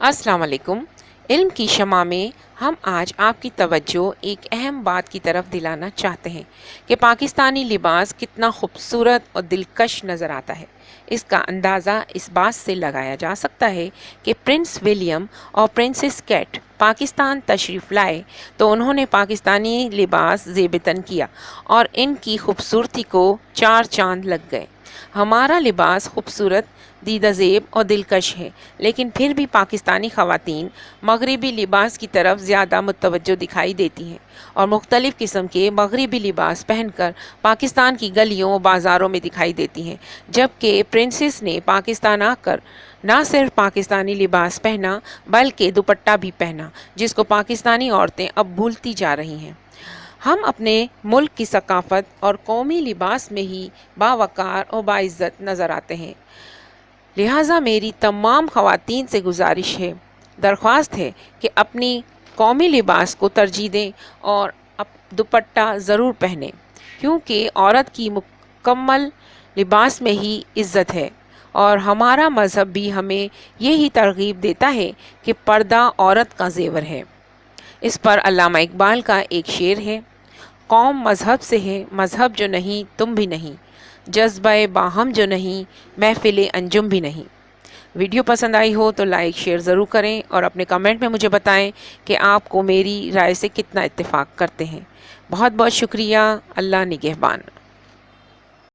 अस्सलाम वालेकुम। इल्म की शमा में हम आज आपकी तवज्जो एक अहम बात की तरफ दिलाना चाहते हैं कि पाकिस्तानी लिबास कितना खूबसूरत और दिलकश नज़र आता है। इसका अंदाज़ा इस बात से लगाया जा सकता है कि प्रिंस विलियम और प्रिंसेस केट पाकिस्तान तशरीफ़ लाए तो उन्होंने पाकिस्तानी लिबास ज़ेबतन किया और इनकी खूबसूरती को चार चांद लग गए। हमारा लिबास खूबसूरत, दीदाज़ेब और दिलकश है, लेकिन फिर भी पाकिस्तानी ख़वातीन मगरिबी लिबास की तरफ ज़्यादा मुतवज्जो दिखाई देती हैं और मुख्तलिफ़ किस्म के मगरिबी लिबास पहनकर पाकिस्तान की गलियों और बाज़ारों में दिखाई देती हैं, जबकि प्रिंसेस ने पाकिस्तान आकर ना सिर्फ पाकिस्तानी लिबास पहना बल्कि दुपट्टा भी पहना, जिसको पाकिस्तानी औरतें अब भूलती जा रही हैं। हम अपने मुल्क की सकाफ़त और कौमी लिबास में ही बावकार और बाइज़्ज़त नज़र आते हैं। लिहाजा मेरी तमाम ख़वातीन से गुजारिश है, दरख्वास्त है कि अपनी कौमी लिबास को तरजीह दें और दुपट्टा ज़रूर पहनें, क्योंकि औरत की मुकम्मल लिबास में ही इज़्ज़त है और हमारा मज़हब भी हमें यही तरग़ीब देता है कि पर्दा औरत का ज़ेवर है। इस पर अल्लामा इकबाल का एक शेर है, कौम मज़हब से है, मज़हब जो नहीं तुम भी नहीं, जज्बा बाहम जो नहीं, महफ़िल अंजुम भी नहीं। वीडियो पसंद आई हो तो लाइक शेयर ज़रूर करें और अपने कमेंट में मुझे बताएं कि आपको मेरी राय से कितना इत्तेफाक करते हैं। बहुत बहुत शुक्रिया। अल्लाह निगहबान।